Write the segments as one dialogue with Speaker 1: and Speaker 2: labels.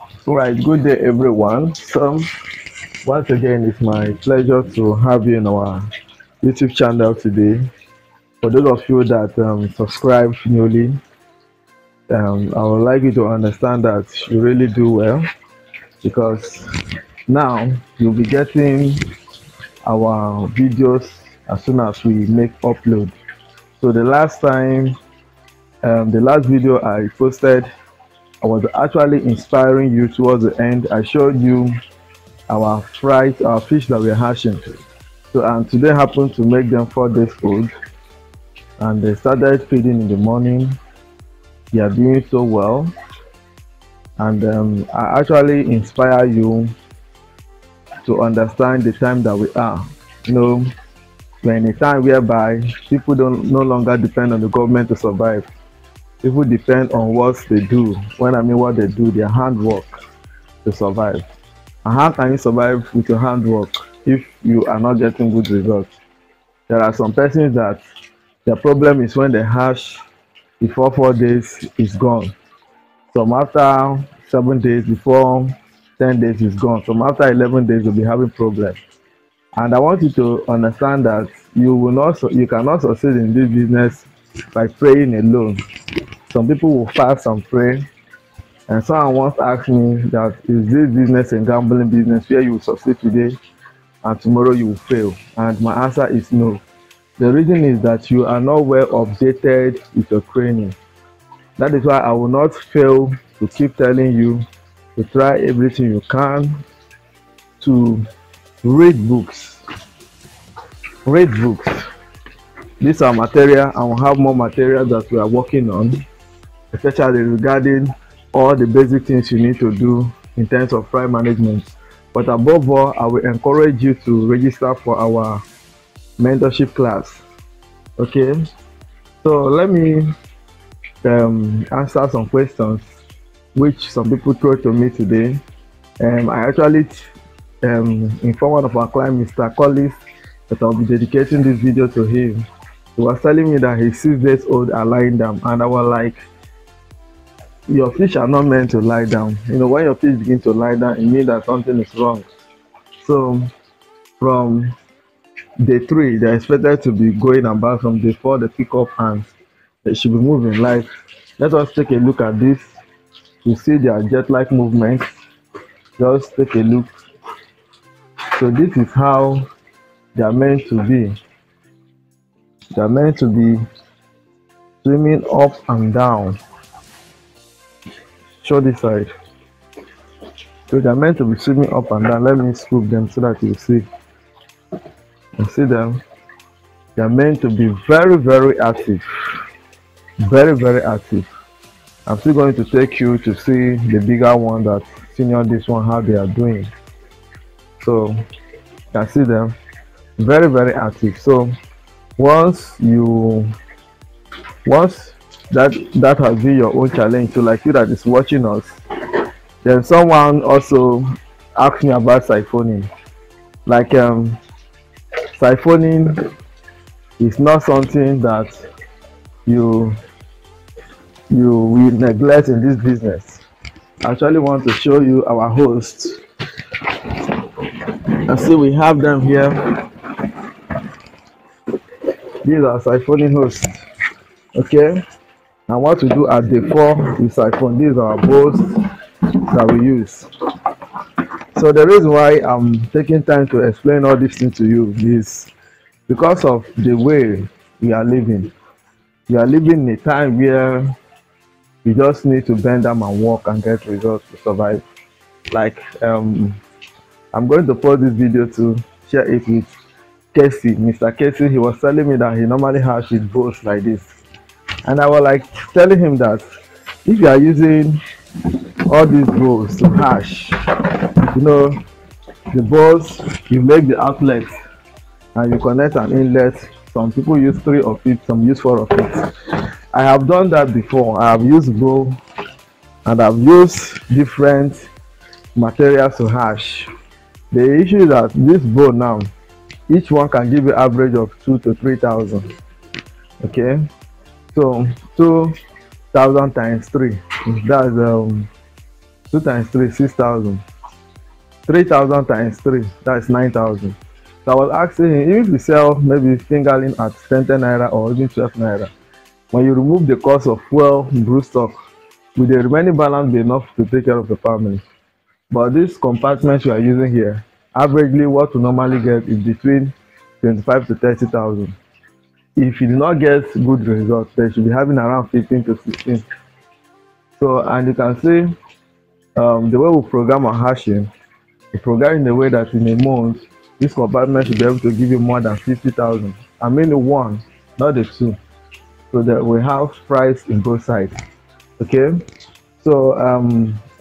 Speaker 1: All right, good day, everyone. So, once again, it's my pleasure to have you in our YouTube channel today. For those of you that subscribe newly, I would like you to understand that you really do well because now you'll be getting our videos as soon as we make upload. So, the last video I posted, I was actually inspiring you towards the end. I showed you our fish that we're hatching. So and today happened to make them 4 days old, and they started feeding in the morning. They are doing so well, and I actually inspire you to understand the time that we are. You know, we're in a time whereby people don't no longer depend on the government to survive. People depend on what they do. When I mean what they do, their handwork to survive. And how can you survive with your handwork if you are not getting good results? There are some persons that their problem is when they hatch before 4 days is gone. Some after 7 days, before 10 days is gone. Some after 11 days will be having problems. And I want you to understand that you cannot succeed in this business by praying alone. Some people will fast and pray. And someone once asked me that is this business a gambling business where you will succeed today and tomorrow you will fail? And my answer is no. The reason is that you are not well updated with your training. That is why I will not fail to keep telling you to try everything you can to read books. Read books. These are material, and we'll have more material that we are working on, especially regarding all the basic things you need to do in terms of fry management. But above all, I will encourage you to register for our mentorship class. Okay, so let me answer some questions which some people throw to me today. I actually informed one of our clients, Mr. Collis, that I'll be dedicating this video to him. He was telling me that his 6 days old are lying down, and I was like, your fish are not meant to lie down. You know, when your fish begin to lie down, it means that something is wrong. So from day 3, they're expected to be going about. From day 4, they pick up and they should be moving. Like, let us take a look at this. You see their jet-like movement. Just take a look. So this is how they are meant to be. They are meant to be swimming up and down. Show this side. So they are meant to be swimming up and down. Let me scoop them so that you see. You see them. They are meant to be very, very active. Very, very active. I'm still going to take you to see the bigger one that senior this one, how they are doing. So you can see them very, very active. So once that has been your own challenge, so like you that is watching us, then someone also asked me about siphoning. Like siphoning is not something that you will neglect in this business. I actually want to show you our hosts. And see, we have them here. These are siphoning hosts. Okay, and what we do at day 4 we siphon. These are our bowls that we use. So the reason why I'm taking time to explain all these things to you is because of the way we are living. We are living in a time where we just need to bend down and work and get results to survive. Like I'm going to post this video to share it with Casey, Mr. Casey. He was telling me that he normally has his bowls like this, and I was like telling him that if you are using all these bowls to hash, you know, the balls, you make the outlet and you connect an inlet. Some people use 3 of it, some use 4 of it. I have done that before. I have used bowl and I've used different materials to hash. The issue is that this bowl now, each one can give you average of 2,000 to 3,000. Okay, so 2,000 times 3, that's 2 times 3, 6,000. 3,000 times 3, that's 9,000. So I was asking him, if you sell maybe fingerling at 10 naira or even 12 naira, when you remove the cost of fuel, brew stock, will the remaining balance be enough to take care of the family? But these compartments you are using here, averagely what we normally get is between 25 to 30,000. If you do not get good results, they should be having around 15 to 16. So, and you can see the way we program our hashing, we program in a way that in a month, this compartment should be able to give you more than 50,000. I mean the one, not the two. So that we have price in both sides. Okay. So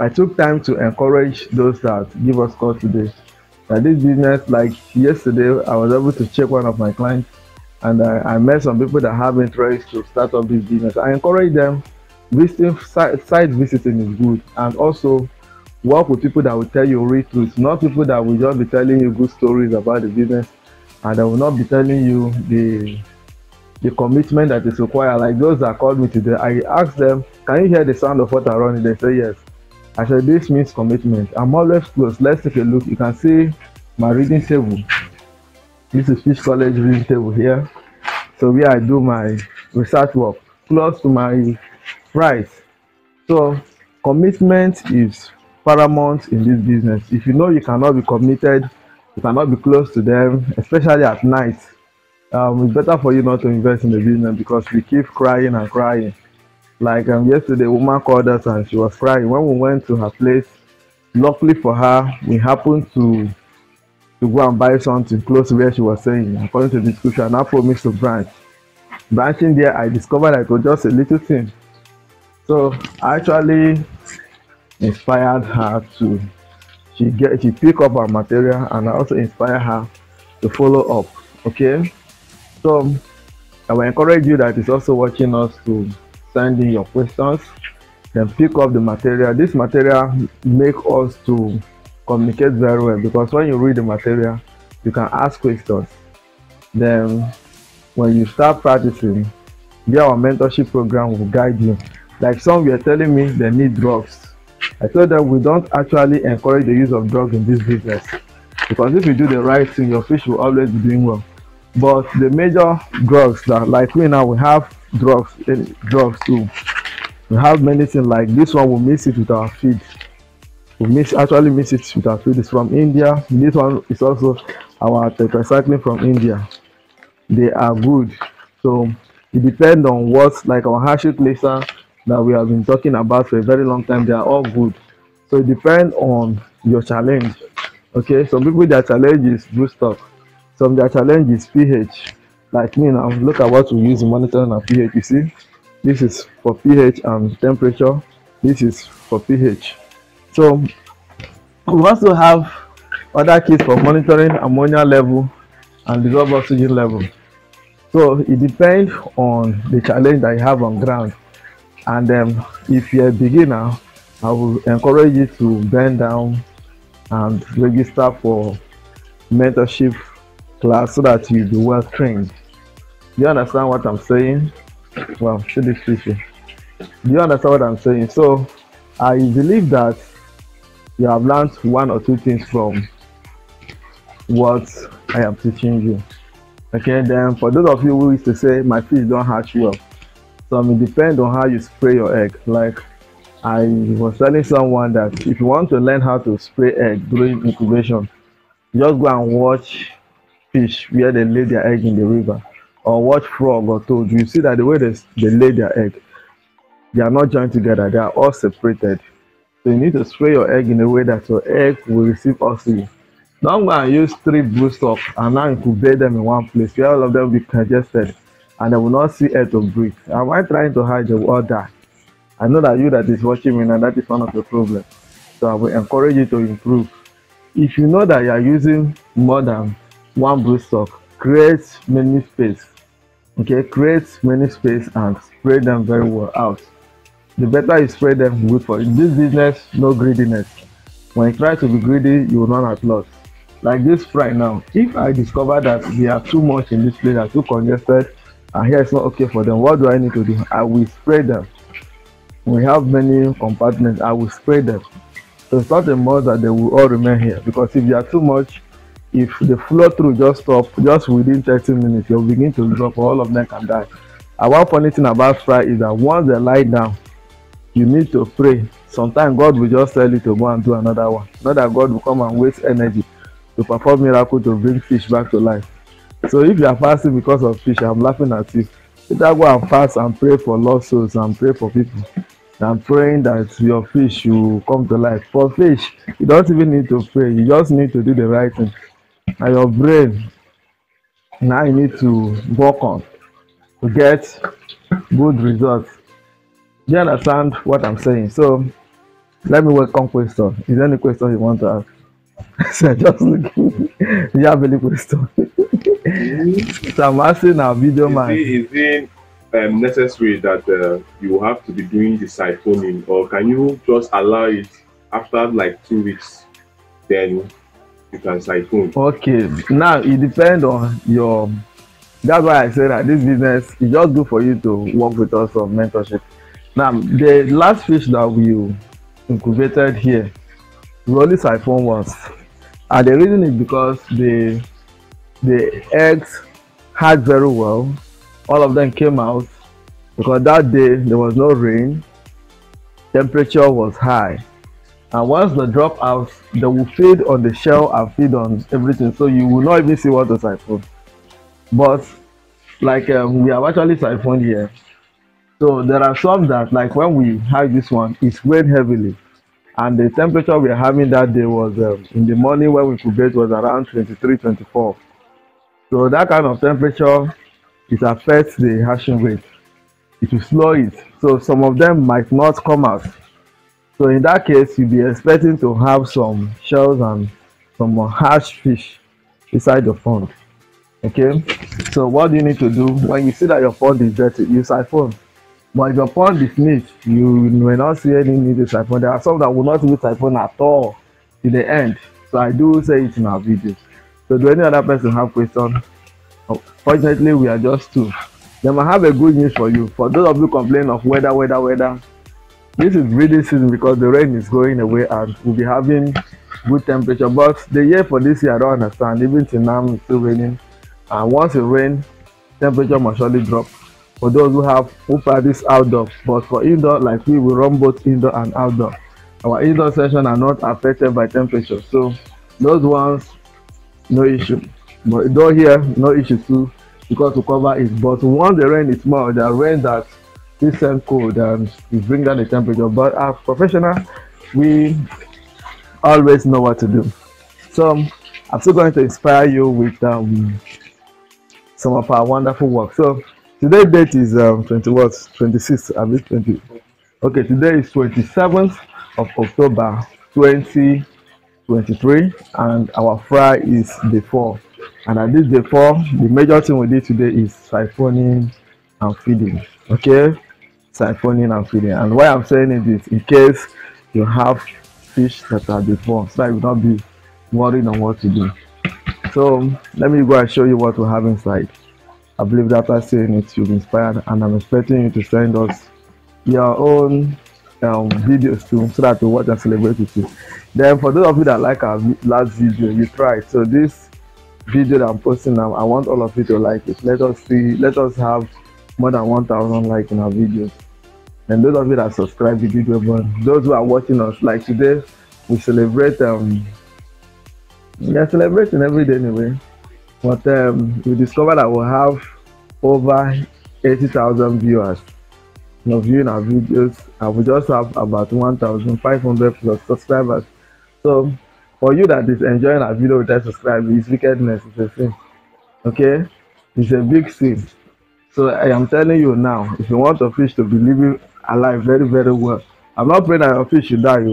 Speaker 1: I took time to encourage those that give us call today. That this business, like yesterday, I was able to check one of my clients, and I met some people that have interest to start up this business. I encourage them. Visiting site visiting is good, and also work with people that will tell you real truth, not people that will just be telling you good stories about the business, and that will not be telling you the commitment that is required. Like those that called me today, I asked them, can you hear the sound of water running? They say yes. I said, this means commitment. I'm always close. Let's take a look. You can see my reading table. This is Fish College reading table here. So where I do my research work, close to my price. So commitment is paramount in this business. If you know you cannot be committed, you cannot be close to them, especially at night, it's better for you not to invest in the business, because we keep crying and crying. Like yesterday, a woman called us and she was crying. When we went to her place, luckily for her, we happened to go and buy something close to where she was staying. According to the description, and I promised to branch. Branching there, I discovered that it was just a little thing. So I actually inspired her to she pick up her material, and I also inspire her to follow up. Okay. So I will encourage you that is also watching us to send in your questions, then pick up the material. This material make us to communicate very well, because when you read the material, you can ask questions. Then when you start practicing, our mentorship program will guide you. Like some were telling me they need drugs. I told them we don't actually encourage the use of drugs in this business, because if you do the right thing, your fish will always be doing well. But the major drugs that, like we now, we have drugs too. We have many things like this one. We mix it with our feed. Actually mix it with our feed. It's from India. This one is also our tetracycline from India. They are good. So it depends on what, like our hashing cleanser that we have been talking about for a very long time. They are all good. So it depends on your challenge. Okay, some people, their challenge is blue stock. Some their challenge is pH. Like me now, look at what we use in monitoring our pH. You see, this is for pH and temperature. This is for pH. So we also have other kits for monitoring ammonia level and dissolved oxygen level. So it depends on the challenge that you have on ground. And if you're a beginner, I will encourage you to bend down and register for mentorship class so that you'll be well trained. Do you understand what I'm saying? Well, should this do you understand what I'm saying? So I believe that you have learned one or two things from what I am teaching you. Okay, then for those of you who used to say my fish don't hatch well, so it depends on how you spray your egg. Like I was telling someone that if you want to learn how to spray egg during incubation, just go and watch fish where they lay their egg in the river, or watch frog or toad. You see that the way they lay their egg, they are not joined together, they are all separated. So you need to spray your egg in a way that your egg will receive oxygen. Don't go and use 3 blue stock and now incubate them in one place where all of them will be congested and they will not see air to breathe. Am I trying to hide? They will all die. I know that you that is watching me now, that is one of the problems. So I will encourage you to improve. If you know that you are using more than 1 blue stock, create many space. Okay, create many space and spray them very well out. The better you spray them, good for you. In this business, no greediness. When you try to be greedy, you will not at loss. Like this right now, if I discover that they are too much in this place, they are too congested, and here it's not okay for them, what do I need to do? I will spray them. We have many compartments. I will spray them. So it's not a must that they will all remain here, because if you are too much, if the flow through just stop just within 30 minutes, you'll begin to drop, all of them can die. And one funny thing about fry is that once they lie down, you need to pray. Sometimes God will just tell you to go and do another one. Not that God will come and waste energy to perform miracle to bring fish back to life. So if you are fasting because of fish, I'm laughing at you. Better go and fast and pray for lost souls and pray for people. I'm praying that your fish will come to life. For fish, you don't even need to pray. You just need to do the right thing. And your brain, now you need to work on to get good results. Do you understand what I'm saying? So let me welcome question. Is there any question you want to ask? So just looking. Do you have any question? So I'm asking our video man.
Speaker 2: Is it necessary that you have to be doing the siphoning, or can you just allow it after like 2 weeks, then you can siphon?
Speaker 1: Okay, now it depends on your. That's why I say that this business is just good for you to work with us on mentorship. Now, the last fish that we incubated here, we only siphon once, and the reason is because the eggs hatched very well. All of them came out because that day there was no rain, temperature was high, and once they drop out, they will feed on the shell and feed on everything, so you will not even see what to siphon. But like we have actually siphoned here, so there are some that, like when we had this one, it's rained heavily, and the temperature we are having that day was in the morning when we incubate was around 23, 24. So that kind of temperature, it affects the hatching rate. It will slow it. So some of them might not come out. So in that case, you'll be expecting to have some shells and some hatched fish inside your pond. Okay. So what do you need to do when you see that your pond is dirty? You siphon. But if your pond is neat, you may not see any need to siphon. There are some that will not even siphon at all to the end. So I do say it in our videos. So do any other person have question? Oh, fortunately, we are just two. Then I have a good news for you. For those of you complaining of weather, this is breeding season because the rain is going away and we'll be having good temperature. But the year for this year, I don't understand. Even till now, it's still raining. And once it rains, temperature must surely drop. For those who practice outdoor, but for indoor, like we will run both indoor and outdoor. Our indoor session are not affected by temperature. So those ones, no issue. But though here, no issue too, because to cover it. But once the rain is more, the rain that is send cold and it bring down the temperature. But as professional, we always know what to do. So I'm still going to inspire you with some of our wonderful work. So today's date is 26th, I mean 20. Okay, today is 27th of October 2023, and our fry is day 4. And at this day 4, the major thing we did today is siphoning and feeding. Okay, siphoning and feeding. And why I'm saying it is in case you have fish that are before, so I will not be worried on what to do. So let me go and show you what we have inside. I believe that after seeing it, you'll be inspired, and I'm expecting you to send us your own videos too, so that we watch and celebrate with you. Then for those of you that like our last video, you tried. So this video that I'm posting now, I want all of you to like it. Let us have more than 1,000 likes in our videos. And those of you that subscribe the video button, those who are watching us, like today, we celebrate we are celebrating every day anyway. But we discovered that we'll have over 80,000 viewers, viewing our videos, and we just have about 1,500 plus subscribers. So for you that is enjoying our video without subscribing, it's wickedness, it's a sin. Okay, it's a big sin. So I am telling you now, if you want a fish to be living alive very, very well, I'm not praying that your fish should die.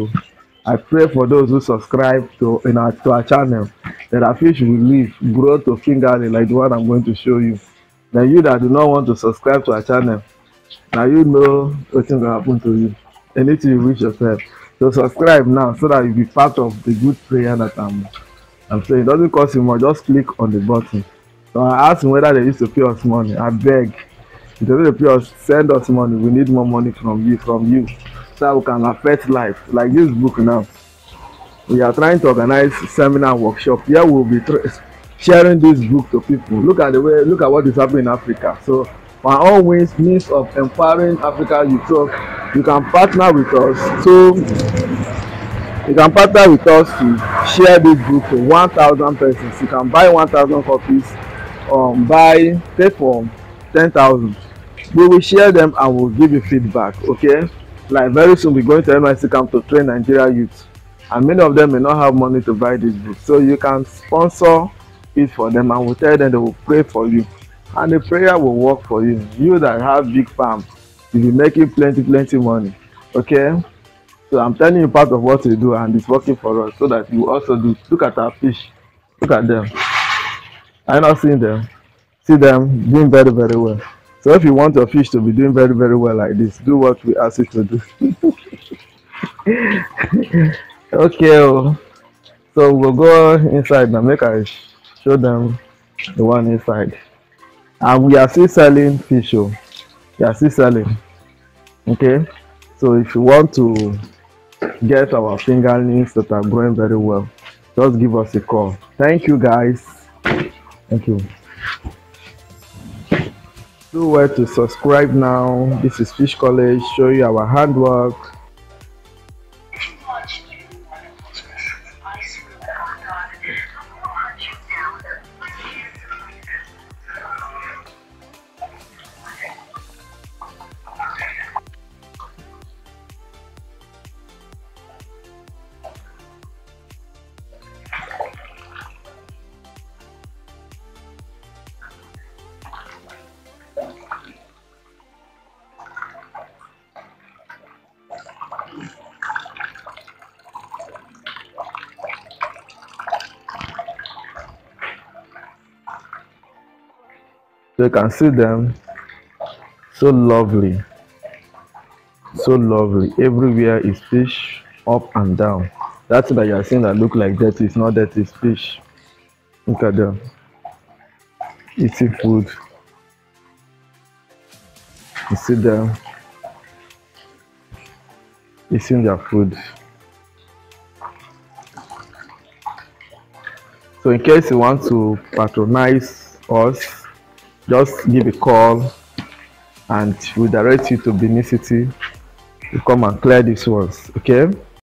Speaker 1: I pray for those who subscribe to our channel, that our fish will live, grow to fingerling like the one I'm going to show you. Then you that do not want to subscribe to our channel, now you know what's going to happen to you. Anything you wish yourself. So subscribe now so that you'll be part of the good prayer that I'm saying. It doesn't cost you more, just click on the button. So I asked him whether they used to pay us money. I beg. If they don't pay us, send us money. We need more money from you, so that we can affect life. Like this book now. We are trying to organize seminar workshop where we'll be sharing this book to people. Look at what is happening in Africa. So our own means of empowering Africa youth. So you can partner with us. So you can partner with us to share this book to 1,000 persons. You can buy 1,000 copies, buy pay for 10,000. We will share them and we'll give you feedback. Okay, like very soon we're going to NYC camp to train Nigeria youth, and many of them may not have money to buy this book, so you can sponsor it for them and we'll tell them they will pray for you, and the prayer will work for you. You that have big farms, you'll be making plenty money. Okay, so I'm telling you part of what we do and it's working for us, so that you also do. Look at our fish, look at them. Are you not seeing them? See them doing very well. So if you want your fish to be doing very well like this, do what we ask you to do. Okay, so we'll go inside now. Make I show them the one inside. And we are still selling fish. We are still selling. Okay, so if you want to get our fingerlings that are growing very well, just give us a call. Thank you, guys. Thank you. Do well to subscribe now. This is Fish College, show you our handwork. So you can see them, so lovely, everywhere is fish up and down. That's that you are seeing that look like dirty, it's not dirty, it's fish. Look at them eating food. You see them eating their food. So in case you want to patronize us, just give a call and we'll direct you to Benin City to come and clear these ones. Okay.